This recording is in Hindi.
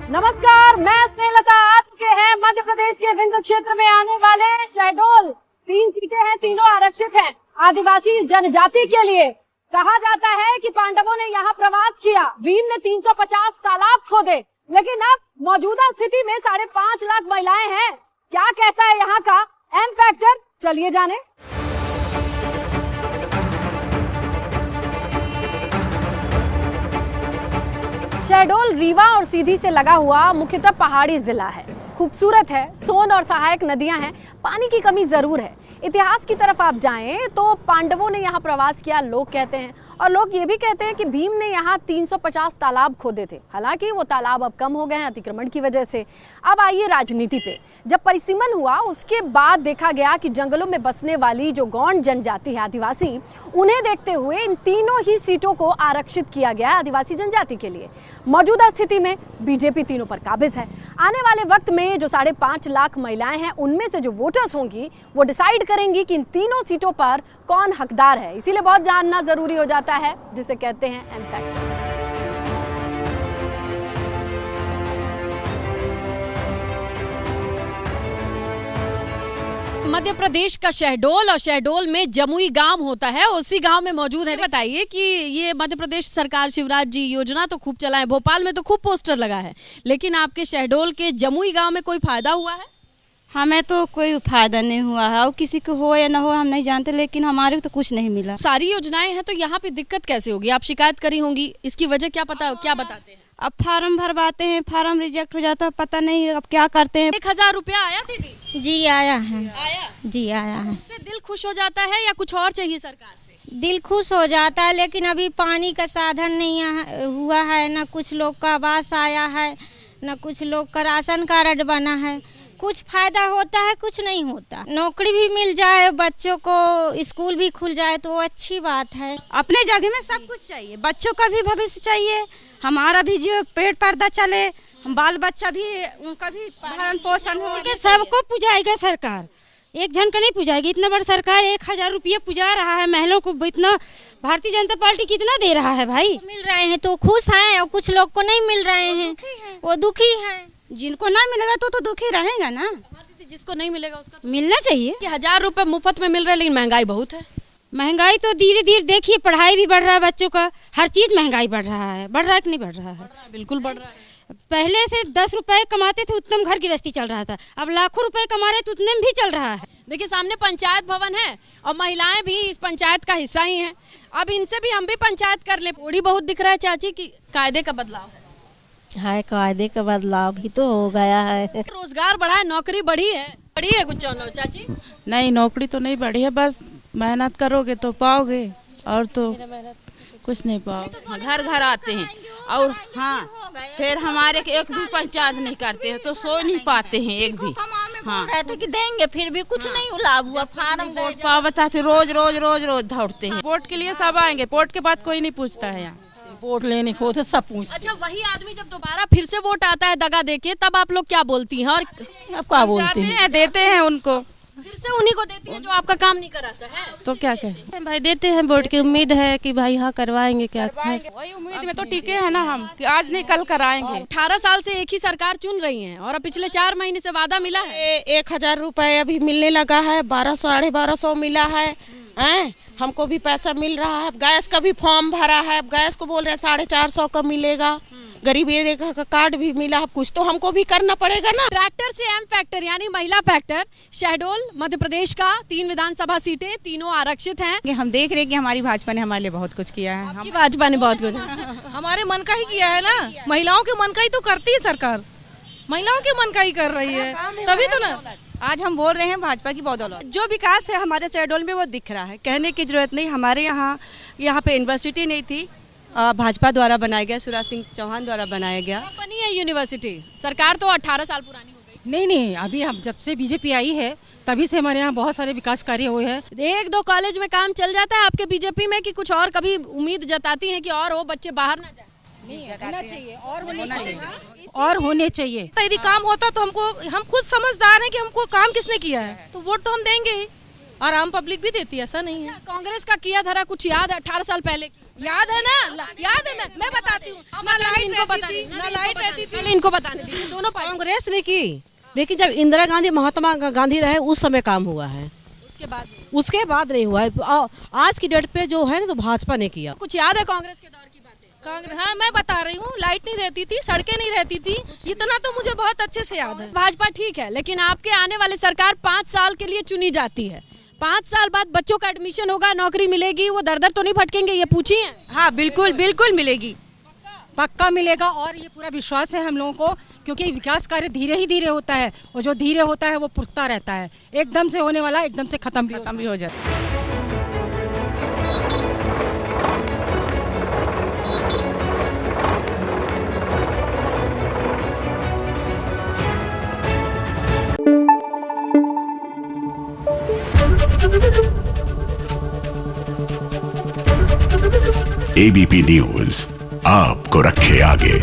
नमस्कार, मैं स्नेहलता। आ चुके हैं मध्य प्रदेश के विंध्य क्षेत्र में आने वाले शहडोल। 3 सीटें हैं, तीनों आरक्षित हैं आदिवासी जनजाति के लिए। कहा जाता है कि पांडवों ने यहाँ प्रवास किया, भीम ने 350 तालाब खोदे, लेकिन अब मौजूदा स्थिति में 5.5 लाख महिलाएं हैं। क्या कहता है यहाँ का एम फैक्टर, चलिए जाने। शहडोल रीवा और सीधी से लगा हुआ मुख्यतः पहाड़ी जिला है। खूबसूरत है, सोन और सहायक नदियां हैं, पानी की कमी जरूर है। इतिहास की तरफ आप जाएं तो पांडवों ने यहाँ प्रवास किया, लोग कहते हैं, और लोग ये भी कहते हैं कि भीम ने यहाँ 350 तालाब खोदे थे। हालांकि वो तालाब अब कम हो गए हैं अतिक्रमण की वजह से। अब आइए राजनीति पे। जब परिसीमन हुआ उसके बाद देखा गया कि जंगलों में बसने वाली जो गौंड जनजाति है, आदिवासी, उन्हें देखते हुए इन तीनों ही सीटों को आरक्षित किया गया है आदिवासी जनजाति के लिए। मौजूदा स्थिति में बीजेपी तीनों पर काबिज है। आने वाले वक्त में जो 5.5 लाख महिलाएं हैं, उनमें से जो वोटर्स होंगी वो डिसाइड करेंगी कि इन तीनों सीटों पर कौन हकदार है। इसीलिए बहुत जानना जरूरी हो जाता है, जिसे कहते हैं एम फैक्टर। मध्य प्रदेश का शहडोल, और शहडोल में जमुई गांव होता है, उसी गांव में मौजूद है। बताइए कि ये मध्य प्रदेश सरकार शिवराज जी योजना तो खूब चला है, भोपाल में तो खूब पोस्टर लगा है, लेकिन आपके शहडोल के जमुई गांव में कोई फायदा हुआ है? हमें तो कोई फायदा नहीं हुआ है, और किसी को हो या ना हो हम नहीं जानते, लेकिन हमारे को तो कुछ नहीं मिला। सारी योजनाएं हैं तो यहाँ पे दिक्कत कैसे होगी? आप शिकायत करी होंगी, इसकी वजह क्या बताते हैं? अब फार्म भरवाते हैं, फार्म रिजेक्ट हो जाता है, पता नहीं अब क्या करते हैं। 1000 रुपया आया दीदी? जी आया है। आया जी आया है। उससे दिल खुश हो जाता है या कुछ और चाहिए सरकार से? दिल खुश हो जाता है, लेकिन अभी पानी का साधन नहीं हुआ है, ना कुछ लोग का आवास आया है, ना कुछ लोग का राशन कार्ड बना है। कुछ फायदा होता है, कुछ नहीं होता। नौकरी भी मिल जाए, बच्चों को स्कूल भी खुल जाए तो वो अच्छी बात है। अपने जगह में सब कुछ चाहिए, बच्चों का भी भविष्य चाहिए, हमारा भी जो पेट पर्दा चले, हम बाल बच्चा भी उनका भी भरण पोषण हो। सबको पुजाएगा सरकार, एक जन का नहीं पुजाएगी। इतना बड़ा सरकार 1000 रुपये पुजा रहा है महिलाओं को, इतना भारतीय जनता पार्टी कितना दे रहा है भाई। मिल रहे हैं तो खुश हैं, और कुछ लोग को नहीं मिल रहे हैं, वो दुखी हैं। जिनको ना मिलेगा तो दुखी रहेगा ना। जिसको नहीं मिलेगा उसका तो मिलना चाहिए। 1000 रुपए मुफ्त में मिल रहा है, लेकिन महंगाई बहुत है। महंगाई तो धीरे धीरे देखिए, पढ़ाई भी बढ़ रहा है, बच्चों का हर चीज महंगाई बढ़ रहा है। बढ़ रहा है कि नहीं बढ़ रहा है? बिल्कुल बढ़ रहा है। पहले से 10 रुपए कमाते थे उतने घर गृहस्थी चल रहा था, अब लाखों रुपए कमा रहे तो उतने में भी चल रहा है। देखिए सामने पंचायत भवन है और महिलाएं भी इस पंचायत का हिस्सा ही हैं। अब इनसे भी हम भी पंचायत कर ले। थोड़ी बहुत दिख रहा है चाची की कायदे का बदलाव है। कायदे का बदलाव भी तो हो गया है। रोजगार बढ़ा है, नौकरी बढ़ी है कुछ चाची? नहीं, नौकरी तो नहीं बढ़ी है, बस मेहनत करोगे तो पाओगे, और तो कुछ नहीं पाओगे। घर घर आते हैं और हाँ, फिर हमारे एक भी पंचायत नहीं करते हैं, तो सो नहीं पाते हैं एक भी। हाँ, कहते कि देंगे, फिर भी कुछ नहीं लाभ हुआ। फार्म वोट पा बताते, रोज रोज रोज रोज दौड़ते हैं। वोट के लिए सब आएंगे, वोट के बाद कोई नहीं पूछता है यहाँ। वोट लेने को तो सब पूछ। अच्छा, वही आदमी जब दोबारा फिर से वोट आता है दगा देके, तब आप लोग क्या बोलती हैं? और अब क्या बोलते हैं? देते हैं उनको, फिर से उन्हीं को देती है जो आपका काम नहीं कराता है। तो क्या कहें भाई, देते हैं वोट की उम्मीद है कि भाई हाँ करवाएंगे। क्या वही उम्मीद में तो टिके हैं ना हम, कि आज नहीं कल कराएंगे। 18 साल से एक ही सरकार चुन रही है, और अब पिछले 4 महीने से वादा मिला है। 1000 रुपए अभी मिलने लगा है, 1200-1250 मिला है। हमको भी पैसा मिल रहा है। गैस का भी फॉर्म भरा है, गैस को बोल रहे हैं 450 का मिलेगा। गरीबी रेखा का कार्ड भी मिला है, कुछ तो हमको भी करना पड़ेगा ना। ट्रैक्टर से एम फैक्टर यानी महिला फैक्टर। शहडोल मध्य प्रदेश का 3 विधानसभा सीटें, तीनों आरक्षित हैं। हम देख रहे हैं कि हमारी भाजपा ने हमारे लिए बहुत कुछ किया है। आपकी भाजपा ने बहुत कुछ हमारे मन का ही किया है ना। महिलाओं के मन का ही तो करती है सरकार, महिलाओं के मन का ही कर रही है, तभी तो ना आज हम बोल रहे हैं भाजपा की बदौलत। जो विकास है हमारे शहडोल में वो दिख रहा है, कहने की जरूरत नहीं। हमारे यहाँ पे यूनिवर्सिटी नहीं थी, भाजपा द्वारा बनाया गया, शिवराज सिंह चौहान द्वारा बनाया गया। बनी है यूनिवर्सिटी। सरकार तो 18 साल पुरानी हो गई। नहीं, अभी हम जब से बीजेपी आई है तभी से हमारे यहाँ बहुत सारे विकास कार्य हुए हैं। 1-2 कॉलेज में काम चल जाता है आपके बीजेपी में, कि कुछ और कभी उम्मीद जताती है कि और वो बच्चे बाहर ना जाए? होना चाहिए और होने चाहिए। तो यदि काम होता तो हम खुद समझदार हैं कि हमको काम किसने किया है, तो वोट तो हम देंगे ही, और आम पब्लिक भी देती है, ऐसा नहीं है। कांग्रेस का किया धरा कुछ याद है 18 साल पहले की? याद है ना, याद है, मैं बताती हूँ। ना लाइट रहती थी, इनको बताने दीजिए। दोनों कांग्रेस ने की, लेकिन जब इंदिरा गांधी महात्मा गांधी रहे उस समय काम हुआ है, उसके बाद नहीं हुआ है। आज की डेट पे जो है ना तो भाजपा ने किया। कुछ याद है कांग्रेस के दौर की बातें? कांग्रेस, हाँ मैं बता रही हूँ, लाइट नहीं रहती थी, सड़कें नहीं रहती थी, इतना तो मुझे बहुत अच्छे से याद है। भाजपा ठीक है, लेकिन आपके आने वाले सरकार 5 साल के लिए चुनी जाती है। 5 साल बाद बच्चों का एडमिशन होगा, नौकरी मिलेगी, वो दर दर तो नहीं भटकेंगे? ये पूछी है? हाँ बिल्कुल बिल्कुल मिलेगी, पक्का मिलेगा। और ये पूरा विश्वास है हम लोगों को, क्योंकि विकास कार्य धीरे ही धीरे होता है, और जो धीरे होता है वो पुख्ता रहता है। एकदम से होने वाला एकदम से खत्म भी हो जाता है। ABP न्यूज आपको रखे आगे।